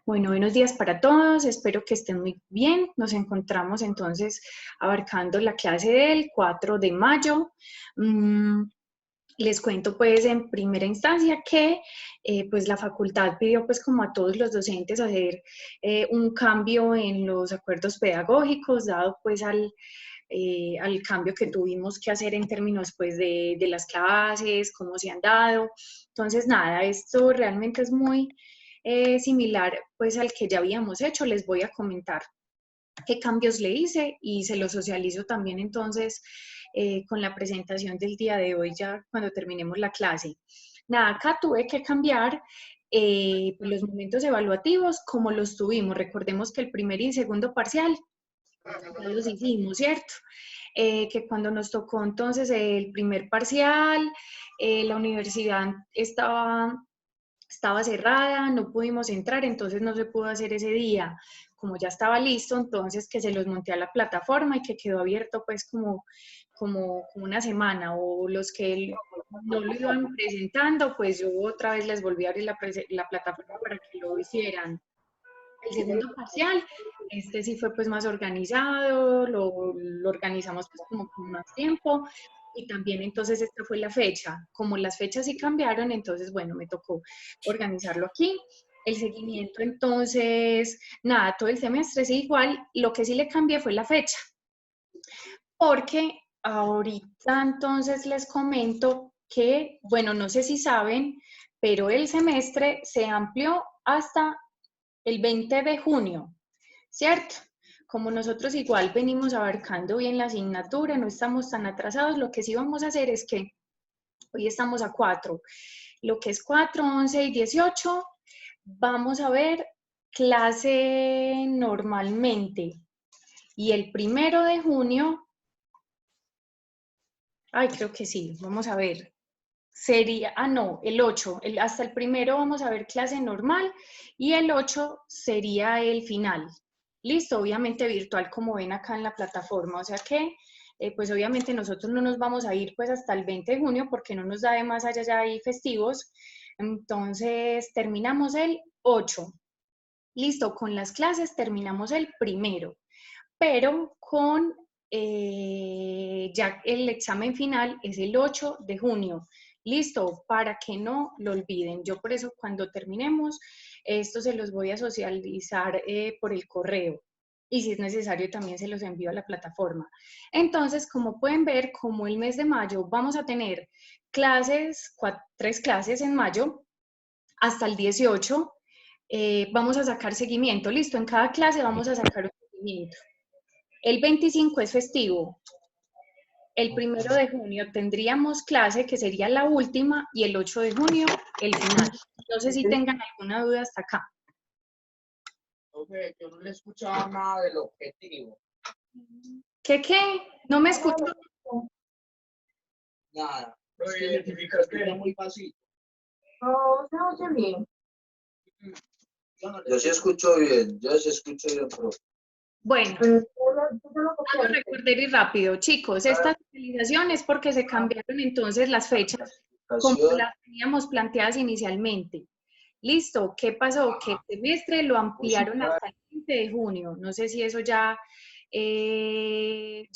Bueno, buenos días para todos, espero que estén muy bien. Nos encontramos entonces abarcando la clase del 4 de mayo. Mm, Les cuento pues en primera instancia que pues la facultad pidió pues como a todos los docentes hacer un cambio en los acuerdos pedagógicos dado pues al cambio que tuvimos que hacer en términos pues de las clases, cómo se han dado. Entonces nada, esto realmente es muy similar pues al que ya habíamos hecho. Les voy a comentar qué cambios le hice y se los socializo también entonces con la presentación del día de hoy ya cuando terminemos la clase. Nada, acá tuve que cambiar los momentos evaluativos como los tuvimos. Recordemos que el primer y segundo parcial ya los hicimos, ¿cierto? Que cuando nos tocó entonces el primer parcial, la universidad estaba cerrada, no pudimos entrar, entonces no se pudo hacer ese día. Como ya estaba listo, entonces que se los monté a la plataforma y que quedó abierto pues como una semana, o los que no lo iban presentando, pues yo otra vez les volví a abrir la plataforma para que lo hicieran. El segundo parcial, este sí fue pues más organizado, lo organizamos pues como con más tiempo y también entonces esta fue la fecha. Como las fechas sí cambiaron, entonces bueno, me tocó organizarlo aquí. El seguimiento entonces, nada, todo el semestre es igual, lo que sí le cambié fue la fecha, porque ahorita entonces les comento que, bueno, no sé si saben, pero el semestre se amplió hasta el 20 de junio, ¿cierto? Como nosotros igual venimos abarcando bien la asignatura, no estamos tan atrasados, lo que sí vamos a hacer es que hoy estamos a 4, lo que es 4, 11 y 18, vamos a ver clase normalmente. Y el 1 de junio, ay, creo que sí, vamos a ver, sería, no, el 8, hasta el primero vamos a ver clase normal y el 8 sería el final. Listo, obviamente virtual como ven acá en la plataforma, o sea que pues obviamente nosotros no nos vamos a ir pues hasta el 20 de junio porque no nos da de más allá, ya hay festivos, entonces terminamos el 8. Listo, con las clases terminamos el primero, pero con ya el examen final es el 8 de junio. Listo, para que no lo olviden. Yo por eso cuando terminemos, esto se los voy a socializar por el correo. Y si es necesario, también se los envío a la plataforma. Entonces, como pueden ver, como el mes de mayo vamos a tener clases, 3 clases en mayo, hasta el 18, vamos a sacar seguimiento. Listo, en cada clase vamos a sacar un seguimiento. El 25 es festivo. El 1 de junio tendríamos clase, que sería la última, y el 8 de junio el final. No sé si tengan alguna duda hasta acá. Yo no le escuchaba nada del objetivo. ¿Qué? ¿No me escuchó? Nada. Lo identificas que era muy básico. No, se oye bien. Yo sí escucho bien, profe. Bueno, Pero yo lo vamos a copié. recordar y rápido. Chicos, esta actualización es porque se cambiaron entonces las fechas como las teníamos planteadas inicialmente. Listo, ¿qué pasó? Que el semestre lo ampliaron hasta el 20 de junio. No sé si eso ya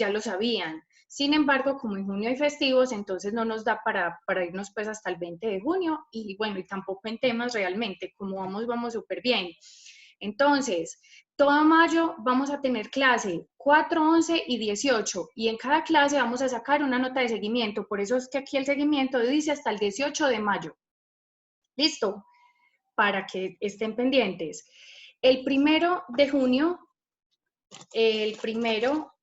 lo sabían. Sin embargo, como en junio hay festivos, entonces no nos da para irnos pues hasta el 20 de junio y bueno, y tampoco en temas realmente, como vamos súper bien. Entonces, todo mayo vamos a tener clase 4, 11 y 18 y en cada clase vamos a sacar una nota de seguimiento. Por eso es que aquí el seguimiento dice hasta el 18 de mayo. ¿Listo? Para que estén pendientes. El 1 de junio, el primero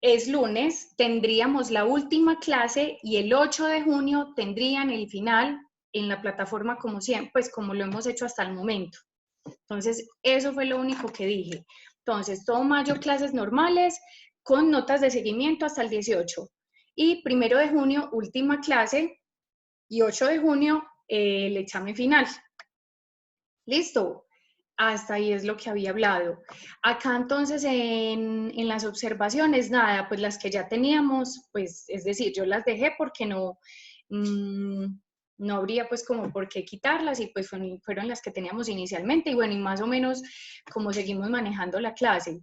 es lunes, tendríamos la última clase y el 8 de junio tendrían el final en la plataforma como siempre, pues como lo hemos hecho hasta el momento. Entonces, eso fue lo único que dije. Entonces, todo mayo clases normales con notas de seguimiento hasta el 18. Y 1 de junio, última clase y 8 de junio el examen final. Listo, hasta ahí es lo que había hablado. Acá entonces en las observaciones, nada, pues las que ya teníamos, pues es decir, yo las dejé porque no, no habría pues como por qué quitarlas y pues fueron las que teníamos inicialmente y bueno, y más o menos como seguimos manejando la clase.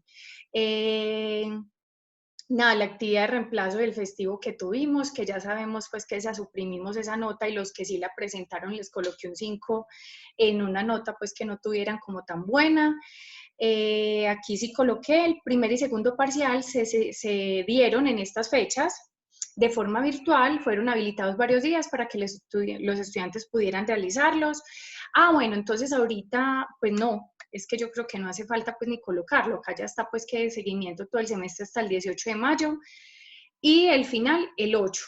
Nada, la actividad de reemplazo del festivo que tuvimos, que ya sabemos pues que esa suprimimos esa nota y los que sí la presentaron les coloqué un 5 en una nota pues que no tuvieran como tan buena. Aquí sí coloqué el primer y segundo parcial se dieron en estas fechas de forma virtual, fueron habilitados varios días para que los estudiantes pudieran realizarlos. Ah, bueno, entonces ahorita pues no, es que yo creo que no hace falta pues ni colocarlo, acá ya está pues que de seguimiento todo el semestre hasta el 18 de mayo y el final el 8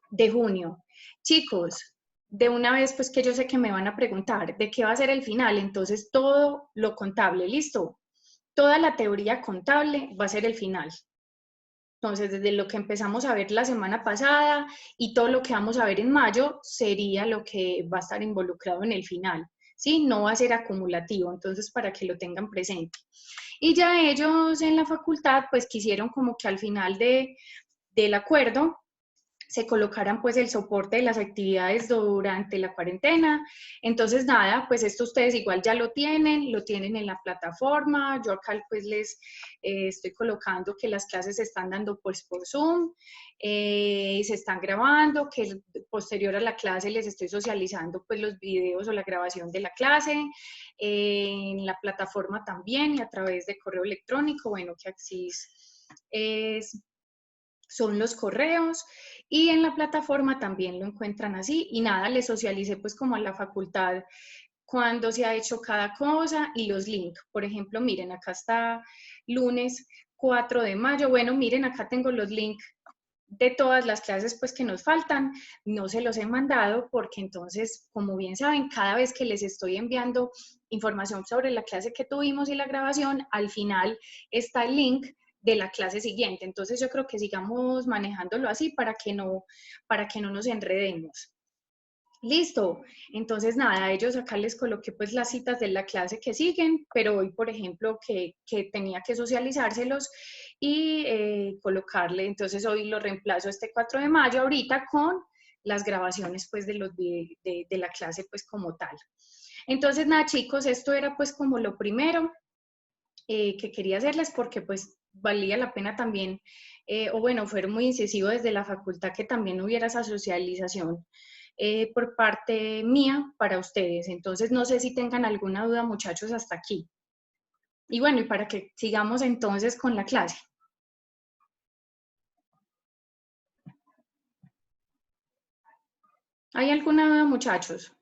de junio. Chicos, de una vez pues que yo sé que me van a preguntar de qué va a ser el final, entonces todo lo contable, listo, toda la teoría contable va a ser el final. Entonces, desde lo que empezamos a ver la semana pasada y todo lo que vamos a ver en mayo sería lo que va a estar involucrado en el final, ¿sí? No va a ser acumulativo, entonces para que lo tengan presente. Y ya ellos en la facultad, pues quisieron como que al final del acuerdo se colocaran pues el soporte de las actividades durante la cuarentena. Entonces nada, pues esto ustedes igual ya lo tienen en la plataforma. Yo acá pues les estoy colocando que las clases se están dando pues por Zoom, se están grabando, que posterior a la clase les estoy socializando pues los videos o la grabación de la clase, en la plataforma también y a través de correo electrónico, bueno, que así son los correos y en la plataforma también lo encuentran así y nada, les socialicé pues como a la facultad cuando se ha hecho cada cosa y los links. Por ejemplo, miren, acá está lunes 4 de mayo. Bueno, miren, acá tengo los links de todas las clases pues que nos faltan. No se los he mandado porque entonces, como bien saben, cada vez que les estoy enviando información sobre la clase que tuvimos y la grabación, al final está el link de la clase siguiente. Entonces yo creo que sigamos manejándolo así para que no nos enredemos. Listo, entonces nada, a ellos acá les coloqué pues las citas de la clase que siguen, pero hoy por ejemplo que tenía que socializárselos y colocarle, entonces hoy lo reemplazo este 4 de mayo ahorita con las grabaciones pues de la clase pues como tal. Entonces nada chicos, esto era pues como lo primero que quería hacerles porque pues valía la pena también, o bueno, fueron muy incisivos desde la facultad que también hubiera esa socialización por parte mía para ustedes. Entonces, no sé si tengan alguna duda, muchachos, hasta aquí. Y bueno, y para que sigamos entonces con la clase. ¿Hay alguna duda, muchachos?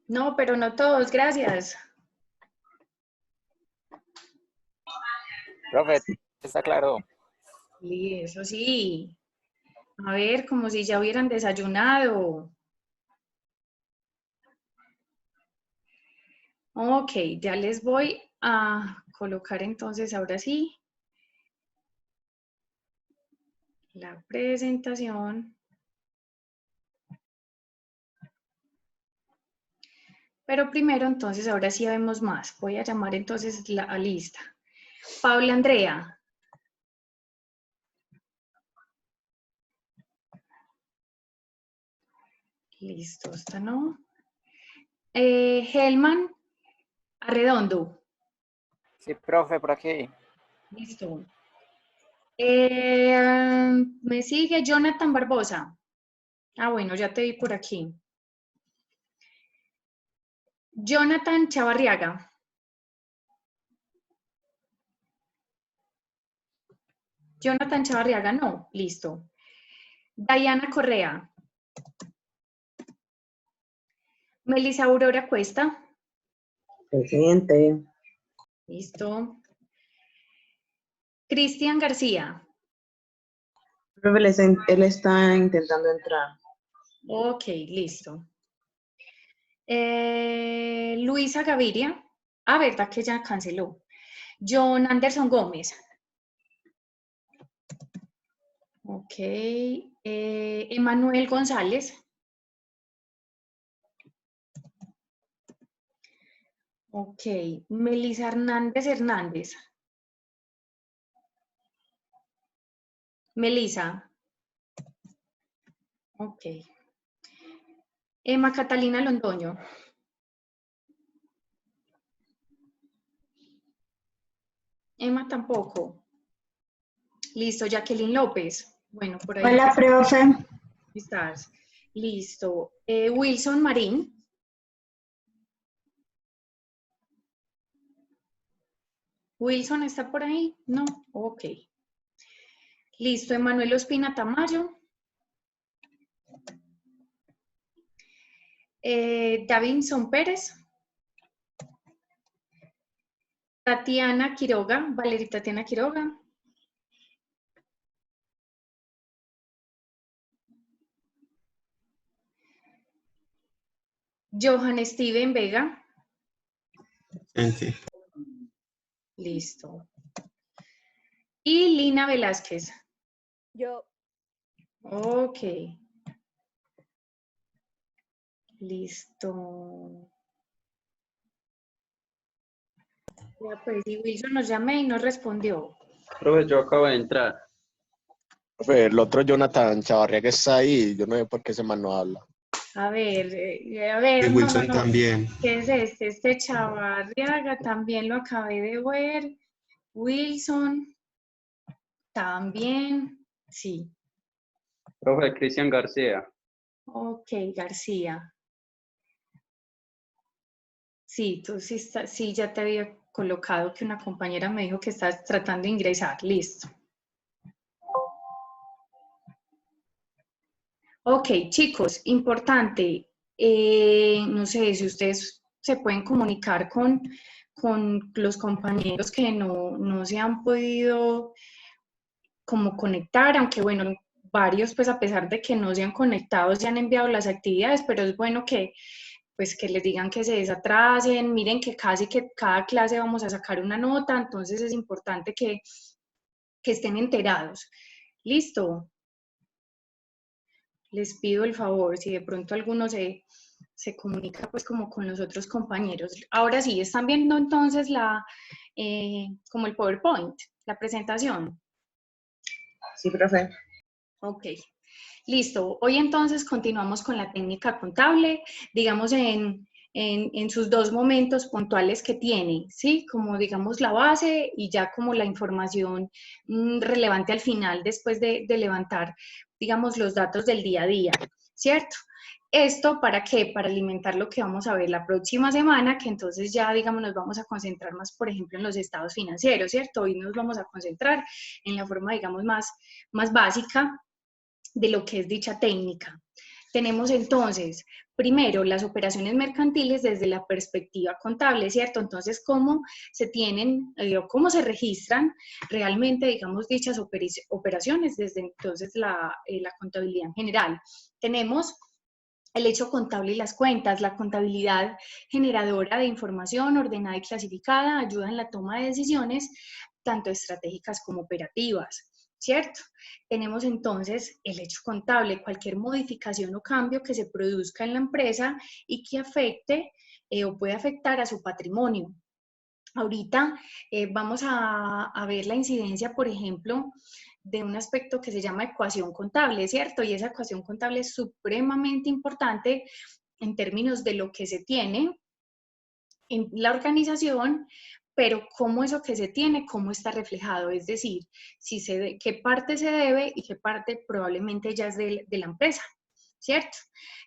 No, pero no todos, gracias. Profe, está claro. Sí, eso sí. A ver, como si ya hubieran desayunado. Ok, ya les voy a colocar entonces ahora sí la presentación. Pero primero entonces ahora sí vemos más. Voy a llamar entonces la lista. Paula Andrea. Listo, esta no. Helman Arredondo. Sí, profe, por aquí. Listo. Me sigue Jonathan Barbosa. Ah, bueno, ya te vi por aquí. Jonathan Chavarriaga. Jonathan Chavarriaga, no. Listo. Diana Correa. Melissa Aurora Cuesta. Presente. Listo. Cristian García. Profe, él está intentando entrar. Ok, listo. Luisa Gaviria. Ah, verdad que ya canceló. John Anderson Gómez. Ok. Emanuel González. Ok. Melissa Hernández Hernández. Melissa. Ok. Emma Catalina Londoño. Emma tampoco. Listo, Jacqueline López. Bueno, por ahí. Hola, profe. Estás. Listo. Wilson Marín. Wilson está por ahí. No, ok. Listo, Emanuel Ospina Tamayo. Davinson Pérez. Tatiana Quiroga, Valeria Tatiana Quiroga. Johan Steven Vega. Listo. Y Lina Velázquez. Yo. Ok. Listo. Ya pues, y Wilson nos llamé y no respondió. Profe, yo acabo de entrar. Profe, el otro Jonathan Chavarría que está ahí, yo no sé por qué ese man no habla. A ver, no, Wilson no. también. ¿Qué es este? Este Chavarriaga también lo acabé de ver. Wilson también, sí. Profe, Cristian García. Ok, García. Sí, tú sí, sí, ya te había colocado que una compañera me dijo que estás tratando de ingresar. Listo. Ok, chicos, importante. No sé si ustedes se pueden comunicar con los compañeros que no se han podido como conectar, aunque bueno, varios pues a pesar de que no se han conectado, se han enviado las actividades, pero es bueno que pues que les digan que se desatrasen, miren que casi que cada clase vamos a sacar una nota, entonces es importante que estén enterados. ¿Listo? Les pido el favor, si de pronto alguno se comunica pues como con los otros compañeros. Ahora sí, ¿están viendo entonces como el PowerPoint, la presentación? Sí, profe. Ok. Listo. Hoy entonces continuamos con la técnica contable, digamos en sus dos momentos puntuales que tiene, ¿sí? Como digamos la base y ya como la información relevante al final después de levantar, digamos, los datos del día a día, ¿cierto? ¿Esto para qué? Para alimentar lo que vamos a ver la próxima semana, que entonces ya, digamos, nos vamos a concentrar más, por ejemplo, en los estados financieros, ¿cierto? Hoy nos vamos a concentrar en la forma, digamos, más básica de lo que es dicha técnica. Tenemos entonces, primero, las operaciones mercantiles desde la perspectiva contable, ¿cierto? Entonces, cómo se tienen, cómo se registran realmente, digamos, dichas operaciones desde entonces la contabilidad en general. Tenemos el hecho contable y las cuentas, la contabilidad generadora de información ordenada y clasificada, ayuda en la toma de decisiones, tanto estratégicas como operativas. ¿Cierto? Tenemos entonces el hecho contable, cualquier modificación o cambio que se produzca en la empresa y que afecte o puede afectar a su patrimonio. Ahorita vamos a ver la incidencia, por ejemplo, de un aspecto que se llama ecuación contable, ¿cierto? Y esa ecuación contable es supremamente importante en términos de lo que se tiene en la organización, pero cómo eso que se tiene, cómo está reflejado, es decir, qué parte se debe y qué parte probablemente ya es de la empresa, ¿cierto?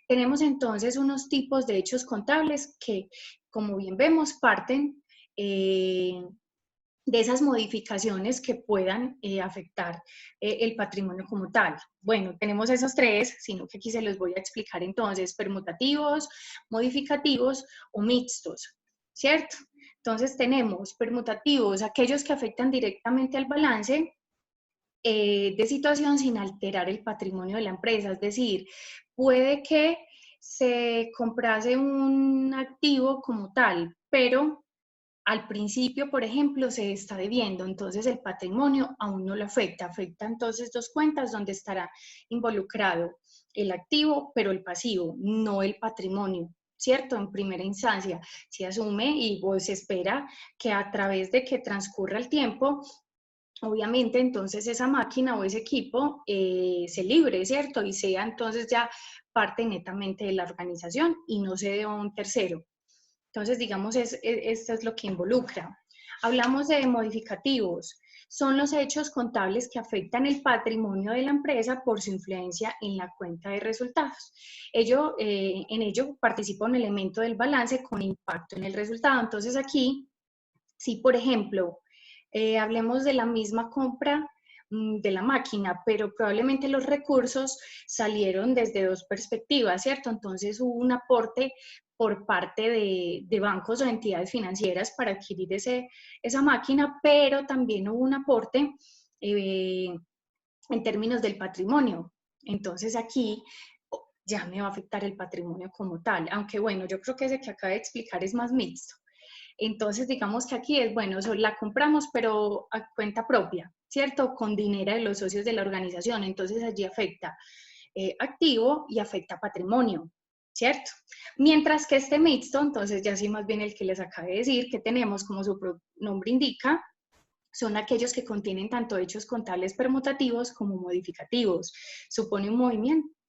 Tenemos entonces unos tipos de hechos contables que, como bien vemos, parten de esas modificaciones que puedan afectar el patrimonio como tal. Bueno, tenemos esos tres, sino que aquí se los voy a explicar entonces, permutativos, modificativos o mixtos, ¿cierto? Entonces tenemos permutativos, aquellos que afectan directamente al balance de situación sin alterar el patrimonio de la empresa, es decir, puede que se comprase un activo como tal, pero al principio, por ejemplo, se está debiendo, entonces el patrimonio aún no lo afecta, afecta entonces dos cuentas donde estará involucrado el activo, pero el pasivo, no el patrimonio, ¿cierto? En primera instancia, se asume y pues se espera que a través de que transcurra el tiempo, obviamente entonces esa máquina o ese equipo se libre, ¿cierto? Y sea entonces ya parte netamente de la organización y no se dé a un tercero. Entonces, digamos, esto es lo que involucra. Hablamos de modificativos. Son los hechos contables que afectan el patrimonio de la empresa por su influencia en la cuenta de resultados. En ello participa un elemento del balance con impacto en el resultado. Entonces aquí, si por ejemplo, hablemos de la misma compra de la máquina, pero probablemente los recursos salieron desde dos perspectivas, ¿cierto? Entonces hubo un aporte por parte de bancos o entidades financieras para adquirir esa máquina, pero también hubo un aporte en términos del patrimonio. Entonces aquí ya me va a afectar el patrimonio como tal, aunque bueno, yo creo que ese que acabo de explicar es más mixto. Entonces, digamos que aquí es, bueno, la compramos, pero a cuenta propia, ¿cierto? Con dinero de los socios de la organización. Entonces, allí afecta activo y afecta patrimonio, ¿cierto? Mientras que este mixto, entonces ya sí más bien el que les acabé de decir, que tenemos, como su nombre indica, son aquellos que contienen tanto hechos contables permutativos como modificativos. Supone un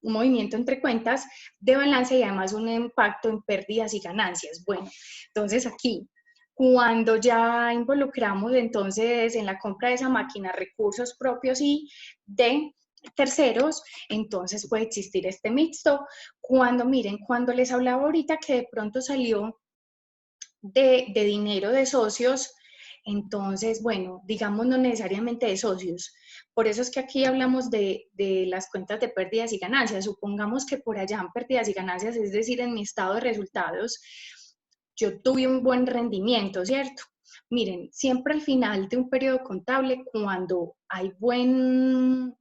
movimiento entre cuentas de balance y además un impacto en pérdidas y ganancias. Bueno, entonces aquí, cuando ya involucramos entonces en la compra de esa máquina recursos propios y de terceros, entonces puede existir este mixto. Cuando les hablaba ahorita que de pronto salió de dinero de socios, entonces, bueno, digamos no necesariamente de socios. Por eso es que aquí hablamos de las cuentas de pérdidas y ganancias. Supongamos que por allá en pérdidas y ganancias, es decir, en mi estado de resultados, yo tuve un buen rendimiento, ¿cierto? Miren, siempre al final de un periodo contable, cuando hay buen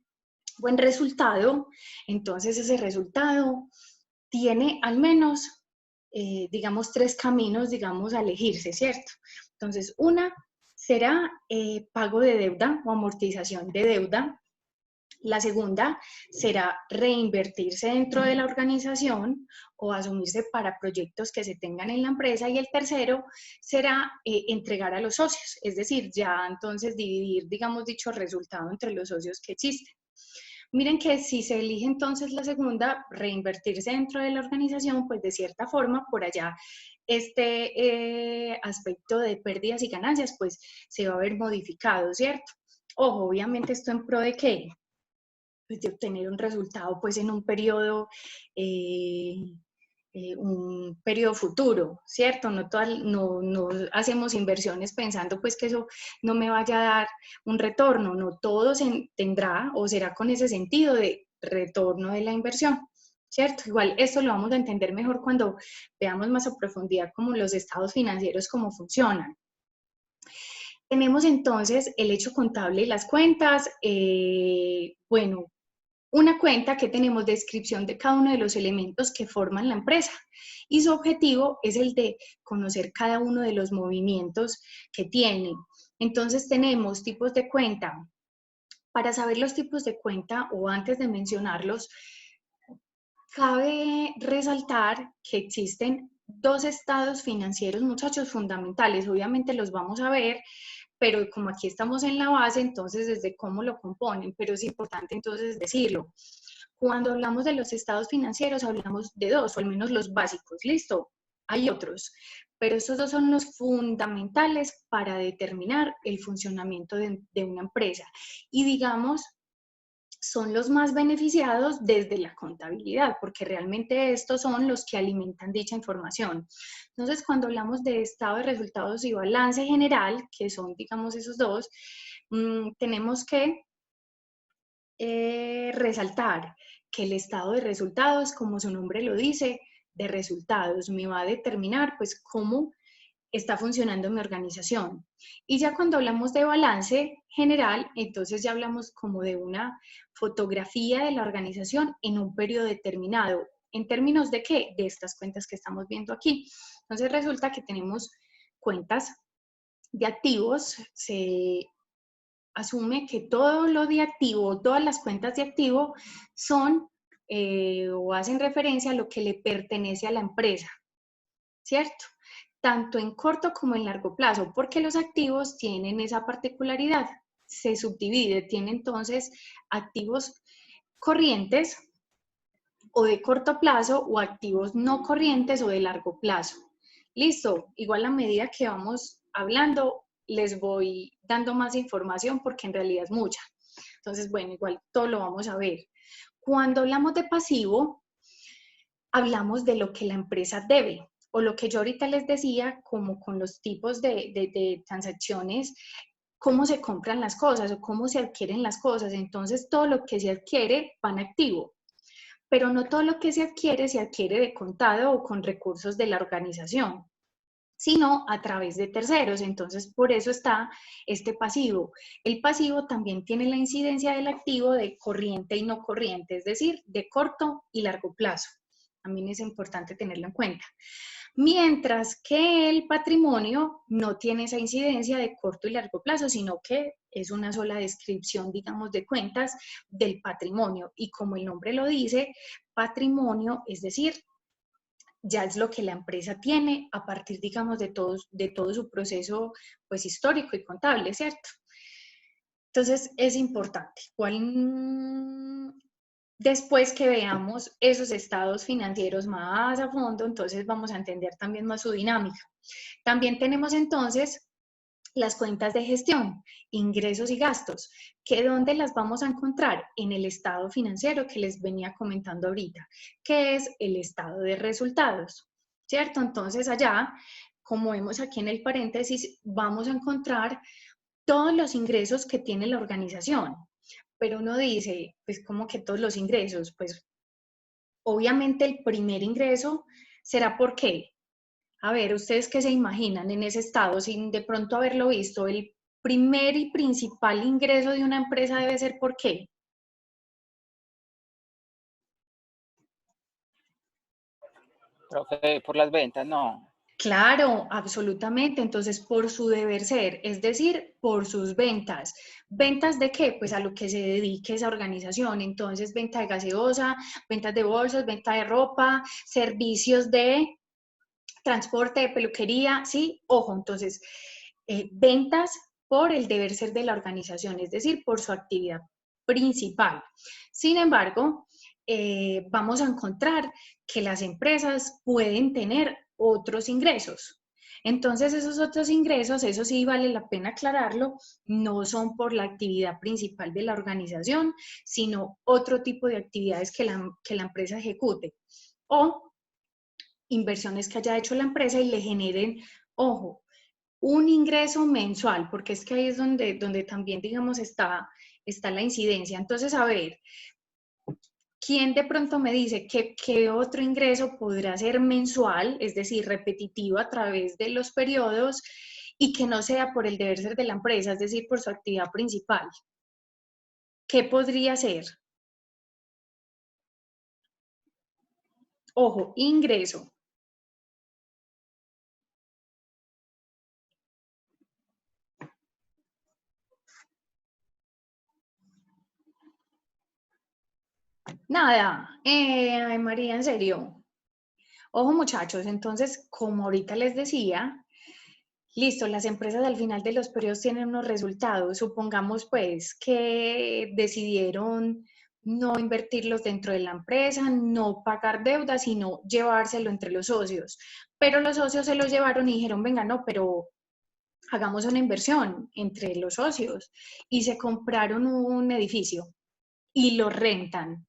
resultado, entonces ese resultado tiene al menos, digamos, 3 caminos, digamos, a elegirse, ¿cierto? Entonces, una será pago de deuda o amortización de deuda. La segunda será reinvertirse dentro de la organización o asumirse para proyectos que se tengan en la empresa. Y el tercero será entregar a los socios, es decir, ya entonces dividir, digamos, dicho resultado entre los socios que existen. Miren que si se elige entonces la segunda, reinvertirse dentro de la organización, pues de cierta forma por allá este aspecto de pérdidas y ganancias pues se va a ver modificado, ¿cierto? Ojo, obviamente esto en pro de ¿qué? Pues de obtener un resultado pues en un periodo futuro, ¿cierto? No hacemos inversiones pensando pues que eso no me vaya a dar un retorno, no todo se tendrá o será con ese sentido de retorno de la inversión, ¿cierto? Igual esto lo vamos a entender mejor cuando veamos más a profundidad como los estados financieros, cómo funcionan. Tenemos entonces el hecho contable y las cuentas, bueno, una cuenta que tenemos descripción de cada uno de los elementos que forman la empresa y su objetivo es el de conocer cada uno de los movimientos que tiene. Entonces tenemos tipos de cuenta. Para saber los tipos de cuenta o antes de mencionarlos, cabe resaltar que existen 2 estados financieros, muchachos, fundamentales. Obviamente los vamos a ver, pero como aquí estamos en la base, entonces desde cómo lo componen, pero es importante entonces decirlo. Cuando hablamos de los estados financieros, hablamos de 2, o al menos los básicos, ¿listo? Hay otros, pero estos 2 son los fundamentales para determinar el funcionamiento de una empresa. Y digamos, son los más beneficiados desde la contabilidad, porque realmente estos son los que alimentan dicha información. Entonces, cuando hablamos de estado de resultados y balance general, que son, digamos, esos 2, tenemos que resaltar que el estado de resultados, como su nombre lo dice, de resultados, me va a determinar, pues, cómo está funcionando mi organización. Y ya cuando hablamos de balance general, entonces ya hablamos como de una fotografía de la organización en un periodo determinado. ¿En términos de qué? De estas cuentas que estamos viendo aquí. Entonces resulta que tenemos cuentas de activos, se asume que todo lo de activo, todas las cuentas de activo son o hacen referencia a lo que le pertenece a la empresa, ¿cierto? Tanto en corto como en largo plazo, porque los activos tienen esa particularidad. se subdivide, tiene entonces activos corrientes o de corto plazo o activos no corrientes o de largo plazo. Listo, igual a medida que vamos hablando, les voy dando más información porque en realidad es mucha. Entonces, bueno, igual todo lo vamos a ver. Cuando hablamos de pasivo, hablamos de lo que la empresa debe, o lo que yo ahorita les decía, como con los tipos de transacciones, cómo se compran las cosas o cómo se adquieren las cosas. Entonces, todo lo que se adquiere va en activo, pero no todo lo que se adquiere de contado o con recursos de la organización, sino a través de terceros. Entonces, por eso está este pasivo. El pasivo también tiene la incidencia del activo de corriente y no corriente, es decir, de corto y largo plazo. También es importante tenerlo en cuenta. Mientras que el patrimonio no tiene esa incidencia de corto y largo plazo, sino que es una sola descripción, digamos, de cuentas del patrimonio. Y como el nombre lo dice, patrimonio, es decir, ya es lo que la empresa tiene a partir, digamos, de todo su proceso, pues, histórico y contable, ¿cierto? Entonces, es importante. Después que veamos esos estados financieros más a fondo, entonces vamos a entender también más su dinámica. También tenemos entonces las cuentas de gestión, ingresos y gastos, que ¿dónde las vamos a encontrar? En el estado financiero que les venía comentando ahorita, que es el estado de resultados, ¿cierto? Entonces allá, como vemos aquí en el paréntesis, vamos a encontrar todos los ingresos que tiene la organización. Pero uno dice, pues como que todos los ingresos, pues obviamente el primer ingreso será ¿por qué? A ver, ¿ustedes qué se imaginan en ese estado sin de pronto haberlo visto? El primer y principal ingreso de una empresa debe ser ¿por qué? Profe, por las ventas, no. Claro, absolutamente. Entonces, por su deber ser, es decir, por sus ventas. ¿Ventas de qué? Pues a lo que se dedique esa organización. Entonces, venta de gaseosa, ventas de bolsas, venta de ropa, servicios de transporte, de peluquería, ¿sí? Ojo, entonces, ventas por el deber ser de la organización, es decir, por su actividad principal. Sin embargo, vamos a encontrar que las empresas pueden tener otros ingresos. Entonces, esos otros ingresos, eso sí vale la pena aclararlo, no son por la actividad principal de la organización, sino otro tipo de actividades que la empresa ejecute. O inversiones que haya hecho la empresa y le generen, ojo, un ingreso mensual, porque es que ahí es donde también, digamos, está la incidencia. Entonces, a ver, ¿quién de pronto me dice qué otro ingreso podrá ser mensual, es decir, repetitivo a través de los periodos y que no sea por el deber ser de la empresa, es decir, por su actividad principal? ¿Qué podría ser? Ojo, ingreso. Nada, ay María, en serio. Ojo muchachos, entonces, como ahorita les decía, listo, las empresas al final de los periodos tienen unos resultados. Supongamos pues que decidieron no invertirlos dentro de la empresa, no pagar deudas, sino llevárselo entre los socios. Pero los socios se los llevaron y dijeron, venga, no, pero hagamos una inversión entre los socios. Y se compraron un edificio y lo rentan,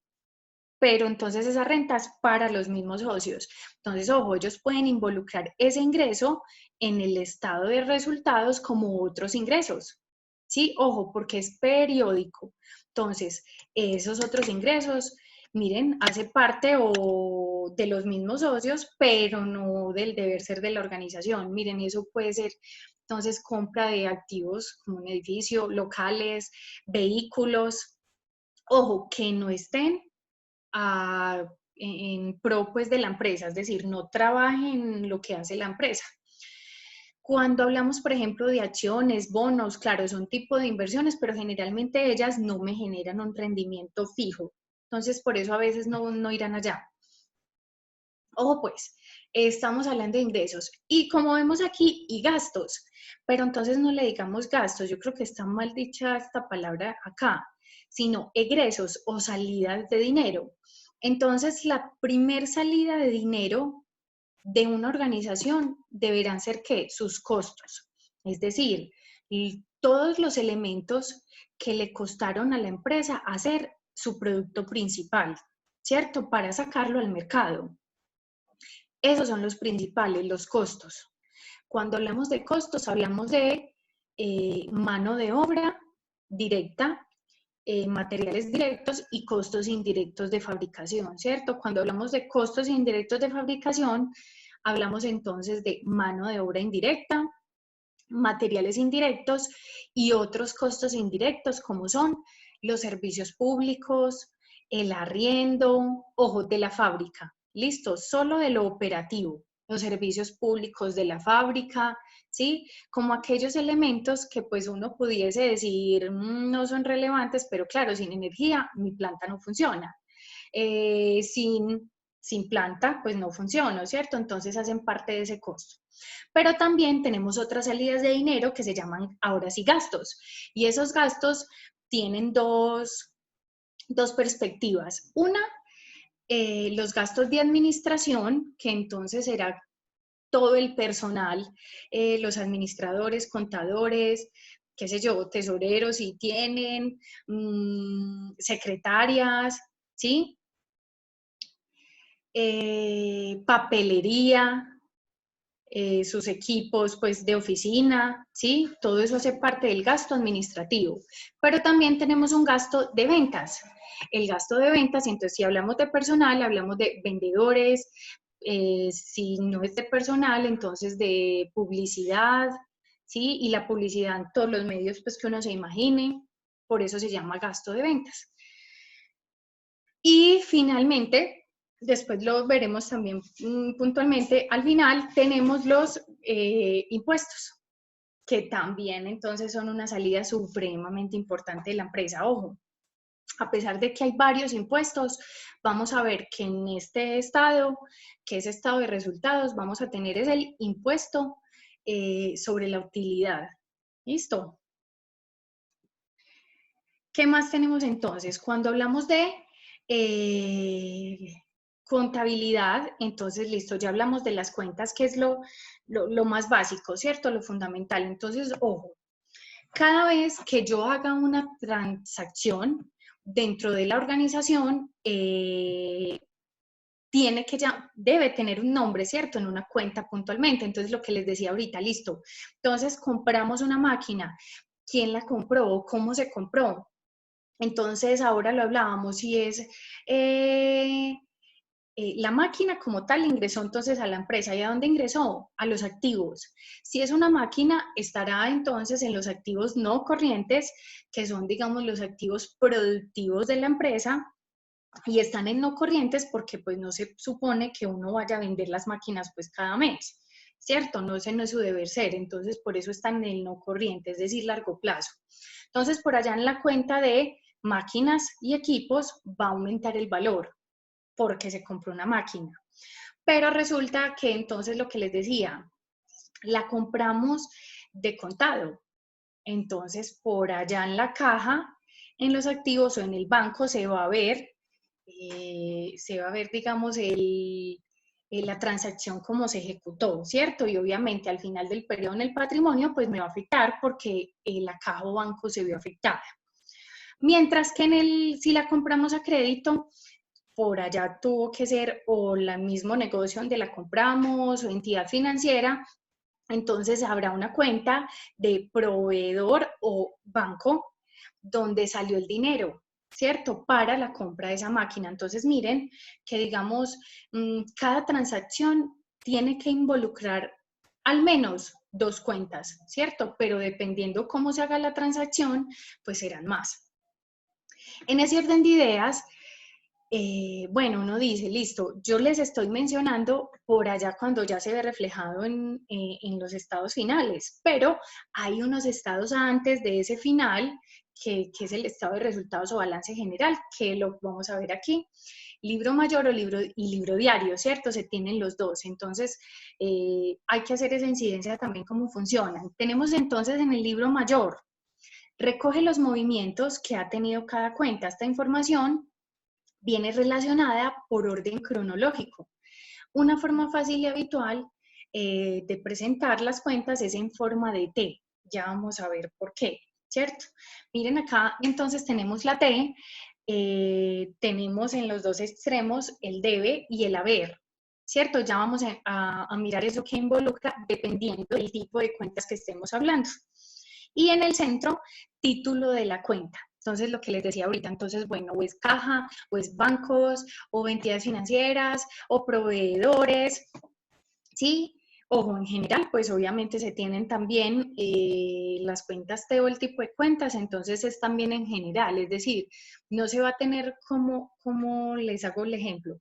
pero entonces esa renta es para los mismos socios. Entonces, ojo, ellos pueden involucrar ese ingreso en el estado de resultados como otros ingresos. Sí, ojo, porque es periódico. Entonces, esos otros ingresos, miren, hace parte o de los mismos socios, pero no del deber ser de la organización. Miren, eso puede ser, entonces, compra de activos como un edificio, locales, vehículos. Ojo, que no estén en pro pues de la empresa, es decir, no trabajen lo que hace la empresa. Cuando hablamos, por ejemplo, de acciones, bonos, claro, son tipo de inversiones, pero generalmente ellas no me generan un rendimiento fijo. Entonces, por eso a veces no irán allá. Ojo pues, estamos hablando de ingresos y como vemos aquí, y gastos, pero entonces no le digamos gastos, yo creo que está mal dicha esta palabra acá, sino egresos o salidas de dinero. Entonces, la primer salida de dinero de una organización deberán ser ¿qué? Sus costos, es decir, todos los elementos que le costaron a la empresa hacer su producto principal, ¿cierto? Para sacarlo al mercado. Esos son los principales, los costos. Cuando hablamos de costos, hablamos de mano de obra directa, materiales directos y costos indirectos de fabricación, ¿cierto? Cuando hablamos de costos indirectos de fabricación, hablamos entonces de mano de obra indirecta, materiales indirectos y otros costos indirectos como son los servicios públicos, el arriendo, ojo, de la fábrica. Listo, solo de lo operativo, los servicios públicos de la fábrica, ¿sí? Como aquellos elementos que pues uno pudiese decir no son relevantes, pero claro, sin energía mi planta no funciona. Sin planta pues no funciona, ¿cierto? Entonces hacen parte de ese costo. Pero también tenemos otras salidas de dinero que se llaman ahora sí gastos. Y esos gastos tienen dos perspectivas. Una, los gastos de administración, que entonces será todo el personal, los administradores, contadores, qué sé yo, tesoreros si tienen, secretarias, ¿sí? Papelería, sus equipos pues de oficina, ¿sí? Todo eso hace parte del gasto administrativo. Pero también tenemos un gasto de ventas. El gasto de ventas, entonces si hablamos de personal, hablamos de vendedores, si no es de personal, entonces de publicidad, ¿sí? Y la publicidad en todos los medios pues que uno se imagine, por eso se llama gasto de ventas. Y finalmente, después lo veremos también puntualmente, al final tenemos los impuestos, que también entonces son una salida supremamente importante de la empresa. Ojo, a pesar de que hay varios impuestos, vamos a ver que en este estado, que es estado de resultados, vamos a tener es el impuesto sobre la utilidad. ¿Listo? ¿Qué más tenemos entonces? Cuando hablamos de contabilidad, entonces listo, ya hablamos de las cuentas, que es lo más básico, ¿cierto? Lo fundamental. Entonces, ojo, cada vez que yo haga una transacción dentro de la organización, debe tener un nombre, ¿cierto? En una cuenta puntualmente. Entonces, lo que les decía ahorita, listo. Entonces, compramos una máquina. ¿Quién la compró? ¿Cómo se compró? Entonces, ahora lo hablábamos, si es la máquina como tal ingresó entonces a la empresa. ¿Y a dónde ingresó? A los activos. Si es una máquina, estará entonces en los activos no corrientes, que son, digamos, los activos productivos de la empresa, y están en no corrientes porque pues no se supone que uno vaya a vender las máquinas pues cada mes, ¿cierto? No, ese no es su deber ser, entonces por eso están en el no corriente, es decir, largo plazo. Entonces, por allá en la cuenta de máquinas y equipos va a aumentar el valor porque se compró una máquina. Pero resulta que entonces lo que les decía, la compramos de contado. Entonces, por allá en la caja, en los activos o en el banco se va a ver, digamos, la transacción como se ejecutó, ¿cierto? Y obviamente al final del periodo en el patrimonio, pues me va a afectar porque la caja o banco se vio afectada. Mientras que si la compramos a crédito, por allá tuvo que ser o el mismo negocio donde la compramos o entidad financiera, entonces habrá una cuenta de proveedor o banco donde salió el dinero, ¿cierto? Para la compra de esa máquina. Entonces miren que digamos, cada transacción tiene que involucrar al menos 2 cuentas, ¿cierto? Pero dependiendo cómo se haga la transacción, pues serán más. En ese orden de ideas, bueno, uno dice, listo, yo les estoy mencionando por allá cuando ya se ve reflejado en los estados finales, pero hay unos estados antes de ese final, que es el estado de resultados o balance general, que lo vamos a ver aquí. libro mayor o libro diario, ¿cierto? Se tienen los dos. Entonces, hay que hacer esa incidencia también cómo funcionan. Tenemos entonces en el libro mayor, recoge los movimientos que ha tenido cada cuenta. Esta información viene relacionada por orden cronológico. Una forma fácil y habitual de presentar las cuentas es en forma de T. Ya vamos a ver por qué, ¿cierto? Miren acá, entonces tenemos la T, tenemos en los dos extremos el debe y el haber, ¿cierto? Ya vamos a mirar eso que involucra dependiendo del tipo de cuentas que estemos hablando. Y en el centro, título de la cuenta. Entonces, lo que les decía ahorita, entonces, bueno, o es caja, o es bancos, o entidades financieras, o proveedores, ¿sí? Ojo, en general, pues obviamente se tienen también las cuentas T o el tipo de cuentas, entonces es también en general, es decir, no se va a tener como les hago el ejemplo.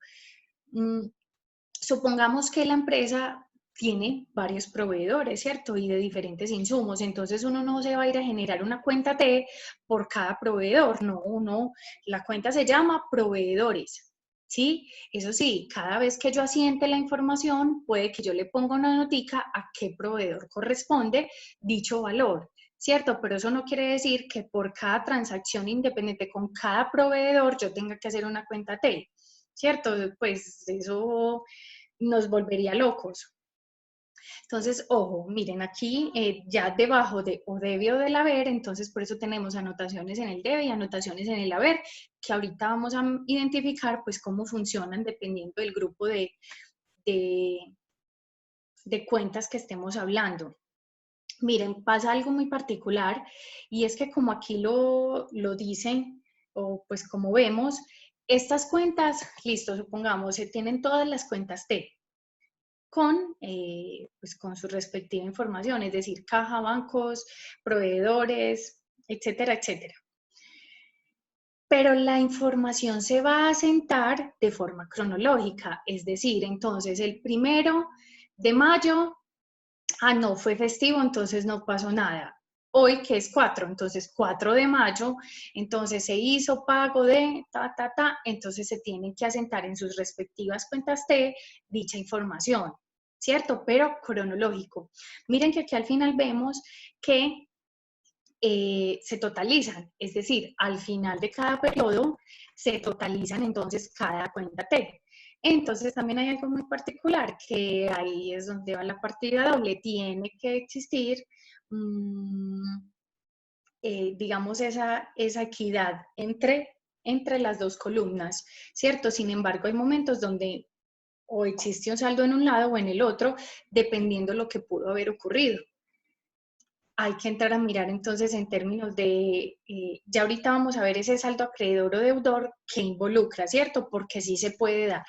Supongamos que la empresa tiene varios proveedores, ¿cierto? Y de diferentes insumos. Entonces uno no se va a ir a generar una cuenta T por cada proveedor. No, la cuenta se llama proveedores, ¿sí? Eso sí, cada vez que yo asiente la información, puede que yo le ponga una notica a qué proveedor corresponde dicho valor, ¿cierto? Pero eso no quiere decir que por cada transacción independiente con cada proveedor yo tenga que hacer una cuenta T, ¿cierto? Pues eso nos volvería locos. Entonces, ojo, miren aquí ya debajo de o debe o del haber, entonces por eso tenemos anotaciones en el debe y anotaciones en el haber, que ahorita vamos a identificar pues cómo funcionan dependiendo del grupo de cuentas que estemos hablando. Miren, pasa algo muy particular y es que como aquí lo dicen, o pues como vemos, estas cuentas, listo, supongamos, se tienen todas las cuentas T pues con su respectiva información, es decir, caja, bancos, proveedores, etcétera, etcétera. Pero la información se va a asentar de forma cronológica, es decir, entonces el 1 de mayo, no fue festivo, entonces no pasó nada. Hoy, que es 4, entonces 4 de mayo, entonces se hizo pago de entonces se tienen que asentar en sus respectivas cuentas T dicha información, ¿cierto? Pero cronológico. Miren que aquí al final vemos que se totalizan, es decir, al final de cada periodo se totalizan entonces cada cuenta T. Entonces también hay algo muy particular, que ahí es donde va la partida doble, tiene que existir, digamos, esa equidad entre las dos columnas, ¿cierto? Sin embargo, hay momentos donde o existe un saldo en un lado o en el otro, dependiendo lo que pudo haber ocurrido. Hay que entrar a mirar entonces en términos de, ya ahorita vamos a ver ese saldo acreedor o deudor que involucra, ¿cierto? Porque sí se puede dar.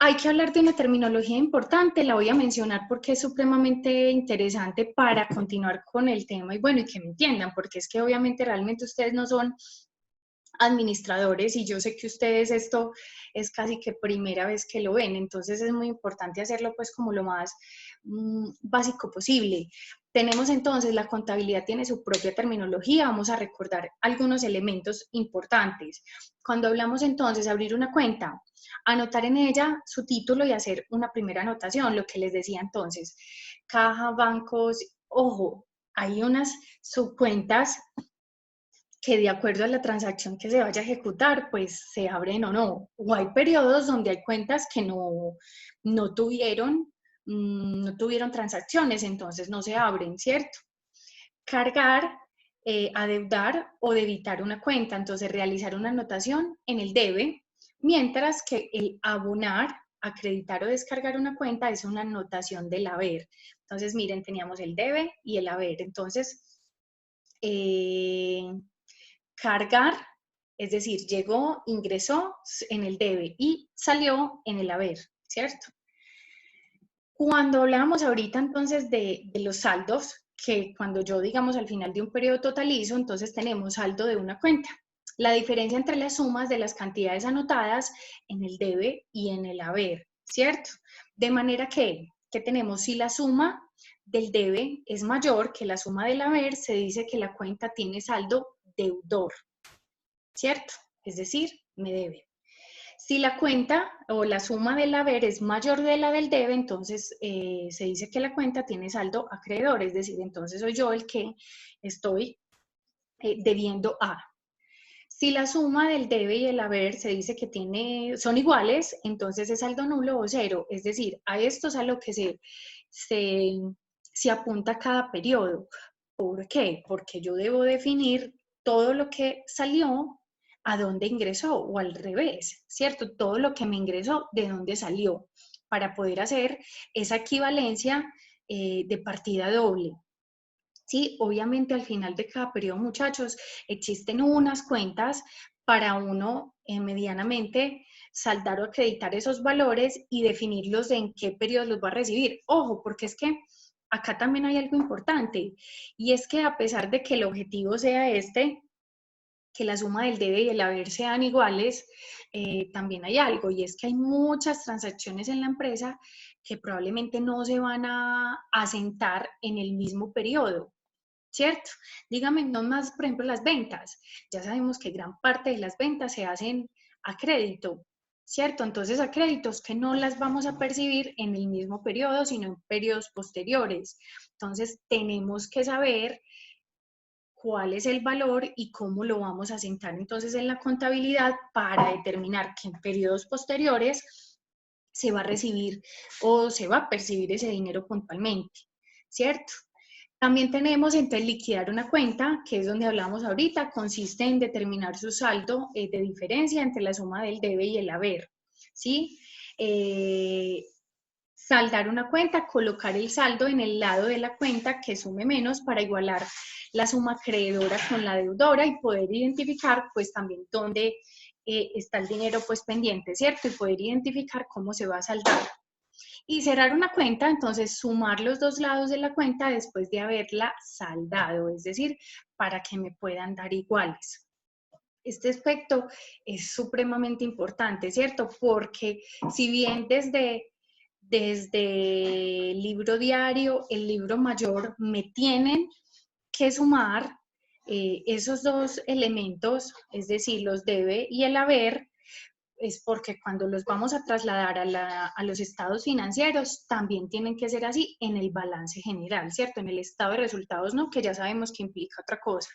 Hay que hablar de una terminología importante, la voy a mencionar porque es supremamente interesante para continuar con el tema y bueno, y que me entiendan, porque es que obviamente realmente ustedes no son administradores y yo sé que ustedes esto es casi que primera vez que lo ven, entonces es muy importante hacerlo pues como lo más básico posible. Tenemos entonces, la contabilidad tiene su propia terminología, vamos a recordar algunos elementos importantes. Cuando hablamos entonces de abrir una cuenta, anotar en ella su título y hacer una primera anotación, lo que les decía entonces, caja, bancos, ojo, hay unas subcuentas que de acuerdo a la transacción que se vaya a ejecutar, pues se abren o no. O hay periodos donde hay cuentas que no tuvieron transacciones, entonces no se abren, ¿cierto? Cargar, adeudar o debitar una cuenta, entonces realizar una anotación en el debe, mientras que el abonar, acreditar o descargar una cuenta es una anotación del haber. Entonces, miren, teníamos el debe y el haber. Entonces, cargar, es decir, llegó, ingresó en el debe y salió en el haber, ¿cierto? Cuando hablábamos ahorita entonces de los saldos, que cuando yo digamos al final de un periodo totalizo, entonces tenemos saldo de una cuenta. La diferencia entre las sumas de las cantidades anotadas en el debe y en el haber, ¿cierto? De manera que tenemos, si la suma del debe es mayor que la suma del haber, se dice que la cuenta tiene saldo deudor, ¿cierto? Es decir, me debe. Si la cuenta o la suma del haber es mayor de la del debe, entonces se dice que la cuenta tiene saldo acreedor, es decir, entonces soy yo el que estoy debiendo a. Si la suma del debe y el haber se dice que son iguales, entonces es saldo nulo o cero, es decir, a esto es a lo que se apunta cada periodo. ¿Por qué? Porque yo debo definir todo lo que salió, a dónde ingresó, o al revés, ¿cierto? Todo lo que me ingresó, de dónde salió, para poder hacer esa equivalencia de partida doble. Sí, obviamente al final de cada periodo, muchachos, existen unas cuentas para uno medianamente saldar o acreditar esos valores y definirlos de en qué periodo los va a recibir. Ojo, porque es que acá también hay algo importante, y es que a pesar de que el objetivo sea que la suma del debe y el haber sean iguales, también hay algo, y es que hay muchas transacciones en la empresa que probablemente no se van a asentar en el mismo periodo, ¿cierto? Dígame, no más, por ejemplo, las ventas. Ya sabemos que gran parte de las ventas se hacen a crédito, ¿cierto? Entonces, a créditos que no las vamos a percibir en el mismo periodo, sino en periodos posteriores. Entonces, tenemos que saber cuál es el valor y cómo lo vamos a asentar entonces en la contabilidad para determinar que en periodos posteriores se va a recibir o se va a percibir ese dinero puntualmente, ¿cierto? También tenemos entonces liquidar una cuenta, que es donde hablamos ahorita, consiste en determinar su saldo de diferencia entre la suma del debe y el haber, ¿sí? Saldar una cuenta, colocar el saldo en el lado de la cuenta que sume menos para igualar la suma acreedora con la deudora y poder identificar pues también dónde está el dinero pues pendiente, ¿cierto? Y poder identificar cómo se va a saldar. Y cerrar una cuenta, entonces sumar los dos lados de la cuenta después de haberla saldado, es decir, para que me puedan dar iguales. Este aspecto es supremamente importante, ¿cierto? Porque si bien desde el libro diario, el libro mayor, me tienen que sumar esos dos elementos, es decir, los debe y el haber, es porque cuando los vamos a trasladar a los estados financieros, también tienen que ser así en el balance general, ¿cierto? En el estado de resultados, no, que ya sabemos que implica otra cosa.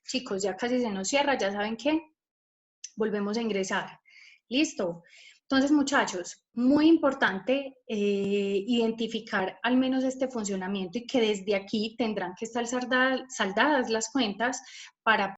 Chicos, ya casi se nos cierra, ya saben qué, volvemos a ingresar. ¿Listo? Entonces, muchachos, muy importante identificar al menos este funcionamiento y que desde aquí tendrán que estar saldadas las cuentas para